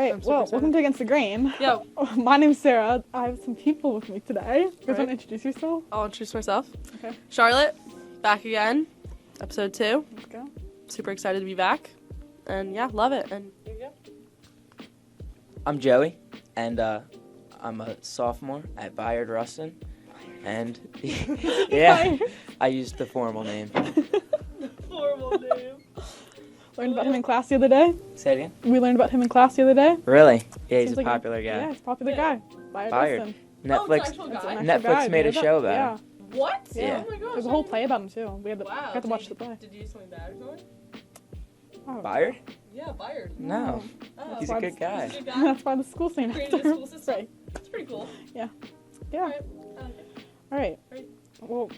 right. Well, welcome to Against the Grain. Yeah. My name's Sarah. I have some people with me today. You guys want to introduce yourself? I'll introduce myself. Okay. Charlotte, back again. Episode 2. Let's go. Super excited to be back. And yeah, love it. And here you go. I'm Joey, and I'm a sophomore at Bayard Rustin. And yeah, I used the formal name. Formal name. Learned about him in class the other day. Say it again? We learned about him in class the other day. Really? Yeah, he's Seems a like popular guy. Yeah, he's a popular guy. Bayard Bayard. Rustin. Netflix. It's an actual guy? Netflix made a show about Yeah. him. What? Yeah. Oh my gosh. There's a whole play about him too. We had to, Wow. got to watch the play. Did you do something bad or something? Oh. Bayard? Yeah, Bayard. No. Oh. He's a good guy. He's a good guy. That's why the school's named Created after a him. school system. Right. It's pretty cool. Yeah. Alright, I like it. All right. Great. Well,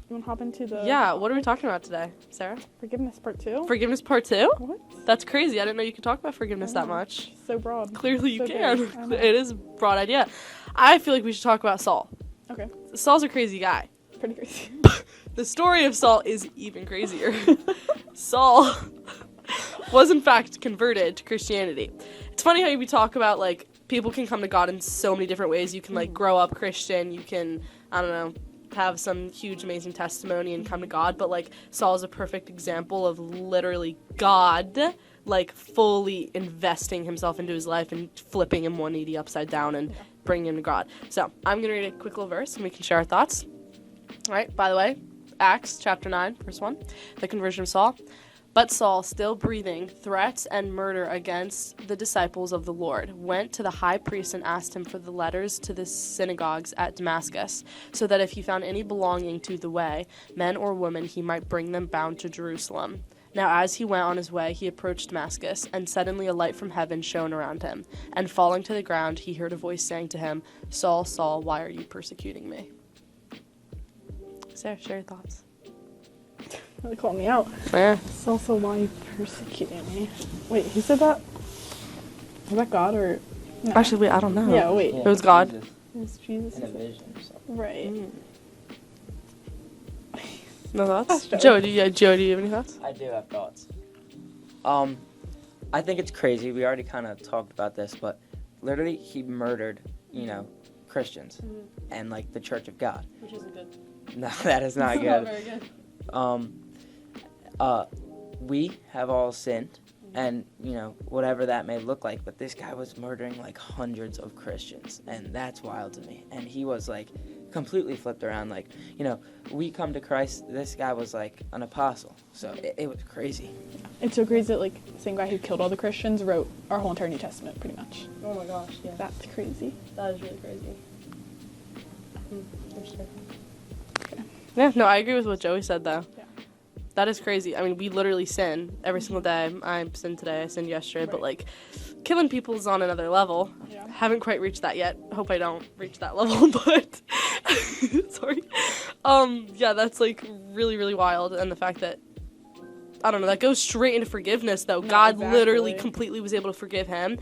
you want to hop into the Yeah, what are we talking about today, Sarah? forgiveness part 2? Forgiveness part 2? What? That's crazy. I didn't know you could talk about forgiveness that much. So broad. Clearly you So can. big. I know. It is a broad idea. I feel like we should talk about Saul. Okay. Saul's a crazy guy. Pretty crazy. The story of Saul is even crazier. Saul was in fact converted to Christianity. It's funny how we talk about like people can come to God in so many different ways. You can like grow up Christian, you can, I don't know, have some huge amazing testimony and come to God, but like Saul is a perfect example of literally God like fully investing himself into his life and flipping him 180 upside down and bringing him to God. So I'm gonna read a quick little verse and we can share our thoughts. All right, by the way, Acts chapter 9 verse 1, the conversion of Saul. But Saul, still breathing threats and murder against the disciples of the Lord, went to the high priest and asked him for the letters to the synagogues at Damascus, so that if he found any belonging to the way, men or women, he might bring them bound to Jerusalem. Now as he went on his way, he approached Damascus, and suddenly a light from heaven shone around him. And falling to the ground, he heard a voice saying to him, Saul, Saul, why are you persecuting me? Sarah, share your thoughts. Really called me out. Yeah. It's also why you persecuting me. Wait, who said that? Was that God or? No. Actually, wait, I don't know. Yeah, wait. It was God. It was Jesus. In a vision or something. Right. No thoughts? That's Joe, do you have any thoughts? I do have thoughts. I think it's crazy. We already kind of talked about this, but literally he murdered, Christians and like the Church of God. Which isn't good. No, that is not It's good. not very good. We have all sinned, and whatever that may look like, but this guy was murdering like hundreds of Christians, and that's wild to me. And he was like completely flipped around, like we come to Christ, this guy was like an apostle, so it was crazy. It's so crazy that like the same guy who killed all the Christians wrote our whole entire New Testament, pretty much. Oh my gosh, yeah. That's crazy. That is really crazy. Interesting. Okay. Yeah, no, I agree with what Joey said, though. Yeah. That is crazy. I mean, we literally sin every single day. I sinned today, I sinned yesterday, but, like, killing people is on another level. Yeah. Haven't quite reached that yet. Hope I don't reach that level, but... Sorry. Yeah, that's, like, really, really wild, and the fact that I don't know, that goes straight into forgiveness, though. No, God exactly. literally completely was able to forgive him.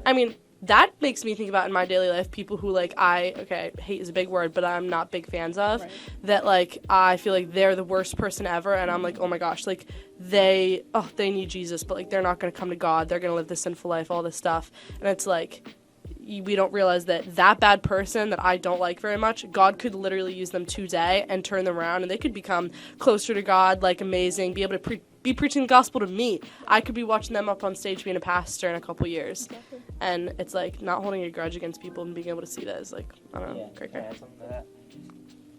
I mean, that makes me think about in my daily life people who, like, hate is a big word, but I'm not big fans of. Right. That, like, I feel like they're the worst person ever, and I'm like, oh my gosh, like, they need Jesus, but, like, they're not going to come to God. They're going to live this sinful life, all this stuff. And it's like, we don't realize that bad person that I don't like very much, God could literally use them today and turn them around, and they could become closer to God, like, amazing, be able to be preaching the gospel to me. I could be watching them up on stage being a pastor in a couple years. Exactly. And it's like not holding a grudge against people and being able to see that is like, I don't know, Yeah, great. can I add something to that?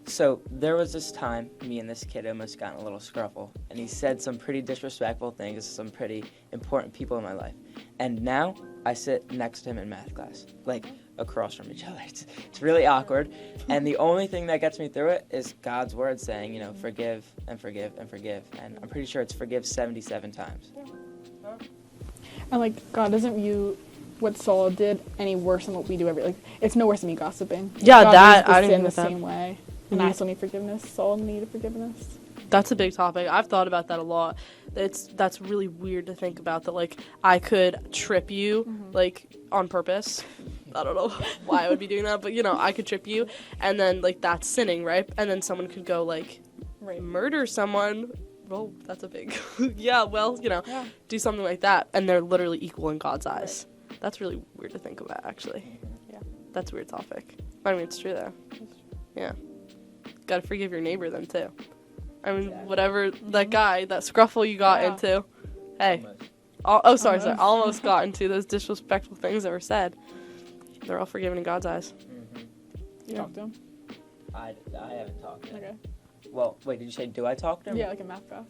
So there was this time me and this kid almost got in a little scruffle, and he said some pretty disrespectful things to some pretty important people in my life. And now I sit next to him in math class, like across from each other. It's really awkward. And the only thing that gets me through it is God's word saying, forgive and forgive and forgive. And I'm pretty sure it's forgive 77 times. And like God doesn't view what Saul did any worse than what we do every like it's no worse than me gossiping. Yeah, God that- views the I didn't sin think the of that. same way. And I still need forgiveness. Saul needed forgiveness. That's a big topic. I've thought about that a lot. That's really weird to think about, that like I could trip you like on purpose. I don't know why I would be doing that, but I could trip you, and then like that's sinning, right? And then someone could go like murder someone. Well, that's a big yeah. Well, Yeah. do something like that, and they're literally equal in God's eyes. That's really weird to think about, actually. Yeah. That's a weird topic. I mean, it's true, though. Yeah. Gotta forgive your neighbor, then, too. I mean, Exactly. whatever that guy, that scruffle you got Yeah. into. Hey. Almost. Sorry. Almost got into those disrespectful things that were said. They're all forgiven in God's eyes. You talk to him? I haven't talked to him. Okay. Well, wait, did you say do I talk to him? Yeah, like in math class.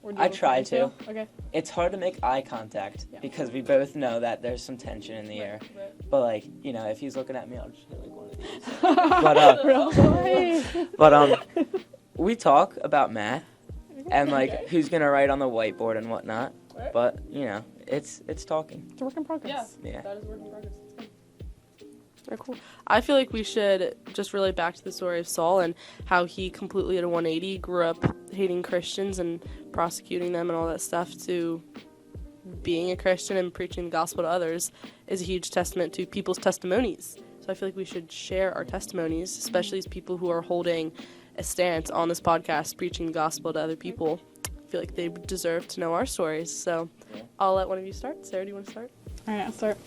Or do you I have a try friend to. too? Okay. It's hard to make eye contact Yeah. because we both know that there's some tension in the air. Right. But like, you know, if he's looking at me, I'll just hit like one of these. Really? But we talk about math and like who's gonna write on the whiteboard and whatnot. Right. But you know, it's talking. It's a work in progress. Yeah. That is work in progress. It's good. Very cool. I feel like we should just relate back to the story of Saul and how he completely at a 180 grew up hating Christians and prosecuting them and all that stuff to being a Christian and preaching the gospel to others is a huge testament to people's testimonies. So I feel like we should share our testimonies, especially as people who are holding a stance on this podcast, preaching the gospel to other people. I feel like they deserve to know our stories. So I'll let one of you start. Sarah, do you want to start? All right, I'll start.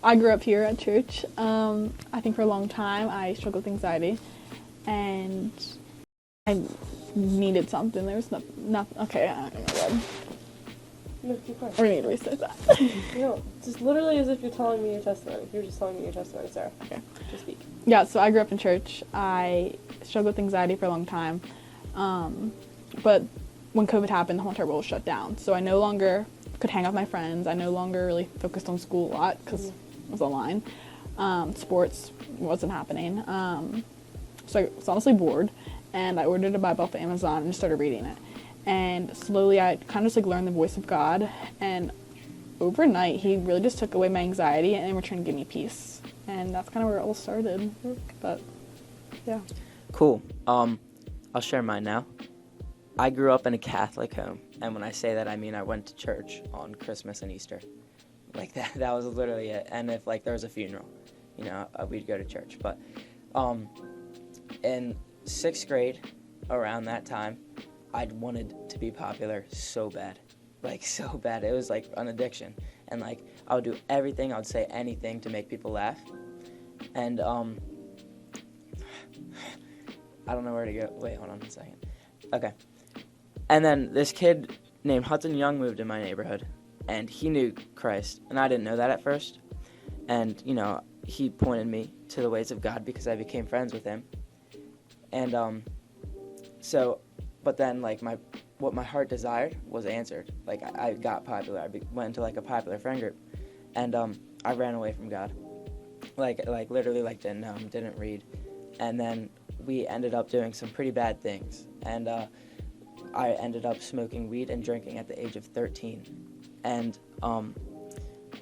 I grew up here at church. I think for a long time I struggled with anxiety, and I needed something. There was nothing. Okay, I don't know. No, keep going. We need to reset that. No, just literally as if you're telling me your testimony. You're just telling me your testimony, Sarah. Okay. Just speak. Yeah, so I grew up in church. I struggled with anxiety for a long time, but when COVID happened, the whole entire world was shut down. So I no longer could hang out with my friends. I no longer really focused on school a lot because it was online. Sports wasn't happening. So I was honestly bored, and I ordered a Bible off of Amazon and just started reading it. And slowly I kind of just like learned the voice of God, and overnight he really just took away my anxiety and in return gave me peace. And that's kind of where it all started. But yeah. Cool. I'll share mine now. I grew up in a Catholic home, and when I say that, I mean I went to church on Christmas and Easter. Like that was literally it. And if like there was a funeral, you know, we'd go to church. But in 6th grade, around that time, I'd wanted to be popular so bad. Like so bad. It was like an addiction. And like I would do everything, I would say anything to make people laugh. And I don't know where to go. Wait, hold on a second. Okay. And then this kid named Hudson Young moved in my neighborhood, and he knew Christ, and I didn't know that at first. And, you know, he pointed me to the ways of God because I became friends with him. And but then, like, what my heart desired was answered. Like, I got popular. I went into, like, a popular friend group, and I ran away from God. Like literally, like, didn't know him, didn't read. And then we ended up doing some pretty bad things. And I ended up smoking weed and drinking at the age of 13. And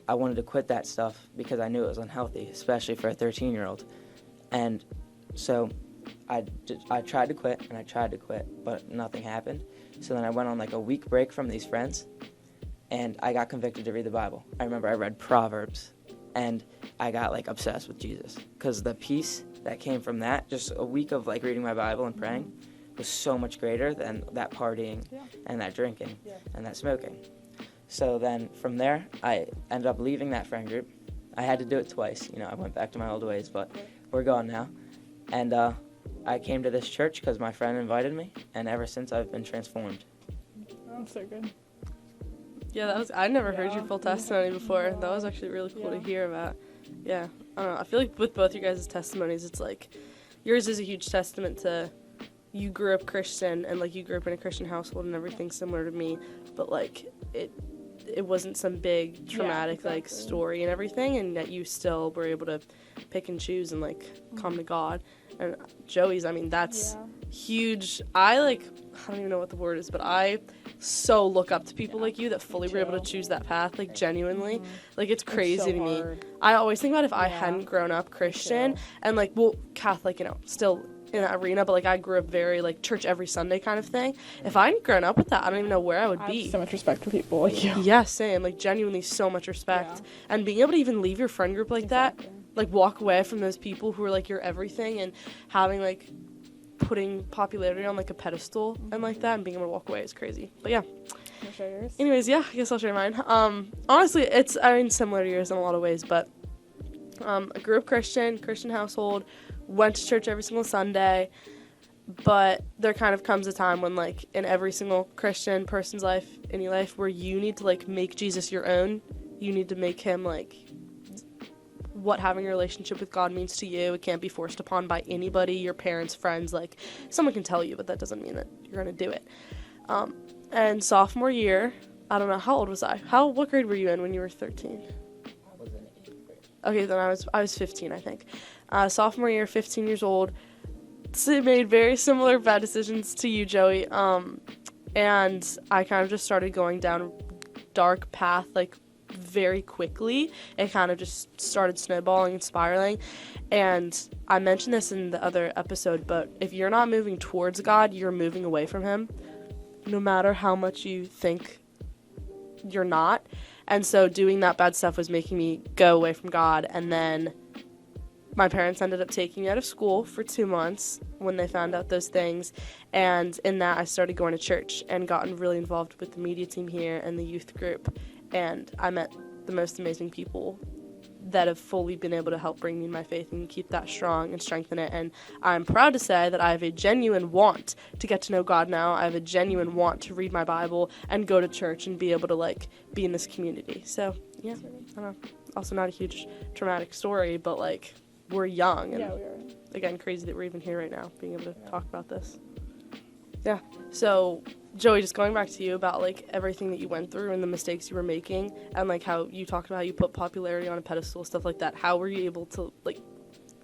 I wanted to quit that stuff because I knew it was unhealthy, especially for a 13-year-old. And so I tried to quit, and I tried to quit, but nothing happened. So then I went on like a week break from these friends, and I got convicted to read the Bible. I remember I read Proverbs, and I got like obsessed with Jesus because the peace that came from that, just a week of like reading my Bible and praying, was so much greater than that partying and that drinking and that smoking. So then from there, I ended up leaving that friend group. I had to do it twice. You know, I went back to my old ways, but we're gone now. And I came to this church because my friend invited me, and ever since I've been transformed. Oh, so good. Yeah, I never heard your full testimony before. That was actually really cool to hear about. Yeah, I don't know. I feel like with both your guys' testimonies, it's like yours is a huge testament to you grew up Christian and like you grew up in a Christian household and everything similar to me, but like it wasn't some big traumatic like story and everything, and that you still were able to pick and choose and like come to God. And Joey's, I mean, that's huge. I don't even know what the word is, but I so look up to people like you that fully were able to choose that path, like genuinely. Like it's crazy to me. I always think about if I hadn't grown up Christian and like, well, Catholic, you know, still in that arena, but like I grew up very like church every Sunday kind of thing. If I hadn't grown up with that, I don't even know where I would be. I have so much respect for people like you. Yeah, same. Like genuinely so much respect. And being able to even leave your friend group like that, like walk away from those people who are like your everything and having like putting popularity on like a pedestal and like that and being able to walk away is crazy. But yeah. Wanna share yours? Anyways, yeah, I guess I'll share mine. Honestly, it's, similar to yours in a lot of ways, but I grew up Christian household, went to church every single Sunday, but there kind of comes a time when, like, in every single Christian person's life, in your life, where you need to, like, make Jesus your own. You need to make him, like, what having a relationship with God means to you. It can't be forced upon by anybody, your parents, friends. Like, someone can tell you, but that doesn't mean that you're going to do it. And sophomore year, I don't know, how old was I? What grade were you in when you were 13? I was in 8th grade. Okay, then I was 15, I think. Sophomore year, 15 years old. So made very similar bad decisions to you, Joey. And I kind of just started going down a dark path, like, very quickly. It kind of just started snowballing and spiraling. And I mentioned this in the other episode, but if you're not moving towards God, you're moving away from him, no matter how much you think you're not. And so doing that bad stuff was making me go away from God. And then my parents ended up taking me out of school for 2 months when they found out those things. And in that, I started going to church and gotten really involved with the media team here and the youth group. And I met the most amazing people that have fully been able to help bring me my faith and keep that strong and strengthen it. And I'm proud to say that I have a genuine want to get to know God now. I have a genuine want to read my Bible and go to church and be able to, like, be in this community. So, yeah, I don't know. Also not a huge traumatic story, but, like, we're young. And, Yeah, we are. again, crazy that we're even here right now, being able to talk about this. Yeah. So, Joey, just going back to you about, like, everything that you went through and the mistakes you were making, and, like, how you talked about how you put popularity on a pedestal, stuff like that. How were you able to, like,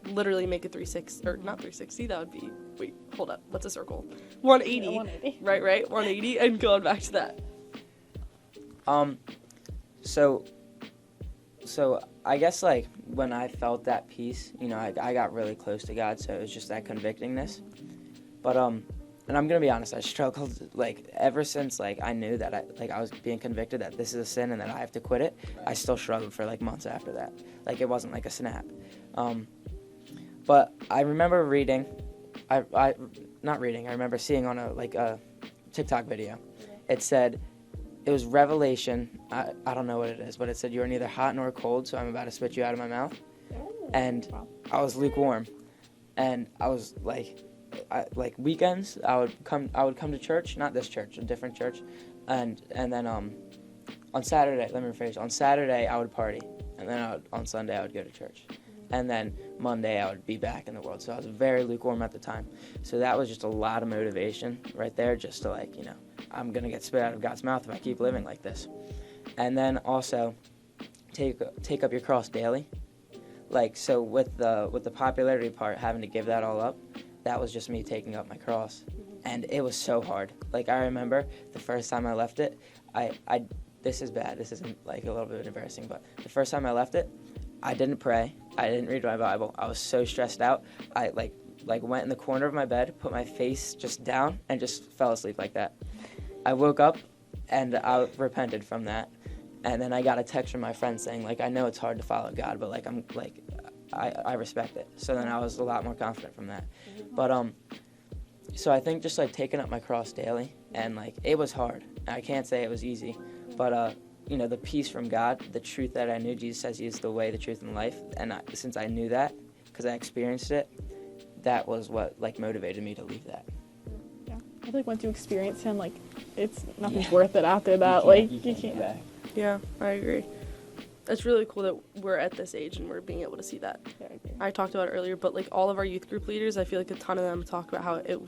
literally make a 360, or not 360, that would be, wait, hold up, what's a circle? 180. Yeah, 180. Right, 180, and going back to that. So I guess, like, when I felt that peace, you know, I got really close to God, so it was just that convictingness. But, and I'm gonna be honest, I struggled, like, ever since, like, I knew that I was being convicted that this is a sin and that I have to quit it. I still struggled for, like, months after that. Like, it wasn't like a snap. But I remember reading, I remember seeing on a TikTok video. It said, it was Revelation, I don't know what it is, but it said, you are neither hot nor cold, so I'm about to spit you out of my mouth. And I was lukewarm. And I was, like weekends, I would come to church, not this church, a different church. And then on Saturday, let me rephrase, on Saturday I would party. And then on Sunday I would go to church. And then Monday I would be back in the world. So I was very lukewarm at the time. So that was just a lot of motivation right there, just to, like, you know, I'm going to get spit out of God's mouth if I keep living like this. And then also take up your cross daily. Like, so with the popularity part, having to give that all up, that was just me taking up my cross. And it was so hard. Like, I remember the first time I left it, this is bad. This isn't, like, a little bit embarrassing, but the first time I left it, I didn't pray. I didn't read my Bible. I was so stressed out. I like went in the corner of my bed, put my face just down, and just fell asleep like that. I woke up, and I repented from that. And then I got a text from my friend saying, like, I know it's hard to follow God, but, like, I respect it. So then I was a lot more confident from that. But so I think just, like, taking up my cross daily, and, like, it was hard. I can't say it was easy, but you know, the peace from God, the truth that I knew, Jesus says he is the way, the truth, and the life. And since I knew that, because I experienced it, that was what, like, motivated me to leave that. Yeah, I feel like once you experience him, like, it's nothing's worth it after that. You can't get back. Yeah, I agree. It's really cool that we're at this age and we're being able to see that. Yeah, I agree. I talked about it earlier, but, like, all of our youth group leaders, I feel like a ton of them talk about how it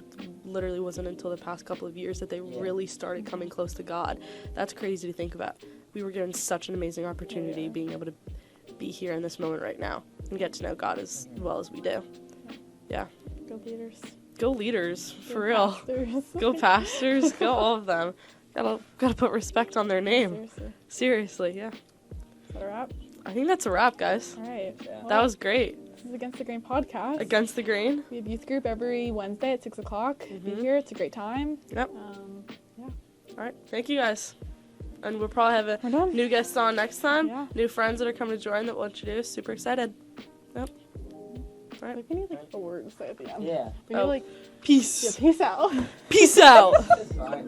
literally wasn't until the past couple of years that they really started coming close to God. That's crazy to think about. We were given such an amazing opportunity being able to be here in this moment right now and get to know God as well as we do. Yeah. Go leaders. Go leaders, for real. Pastors. Go pastors, go all of them. Gotta put respect on their name. Seriously, yeah. Is that a wrap? I think that's a wrap, guys. All right. Yeah. That was great. This is Against the Grain podcast. Against the Grain. We have youth group every Wednesday at 6 o'clock. Be here. It's a great time. Yep. Yeah. All right. Thank you, guys. And we'll probably have We're done. new guests on next time. Yeah. New friends that are coming to join that we'll introduce. Super excited. Yep. All right. Like, we need, like, a word to say at the end. Yeah. We need, like, Peace. yeah, peace out. Peace out. Fine.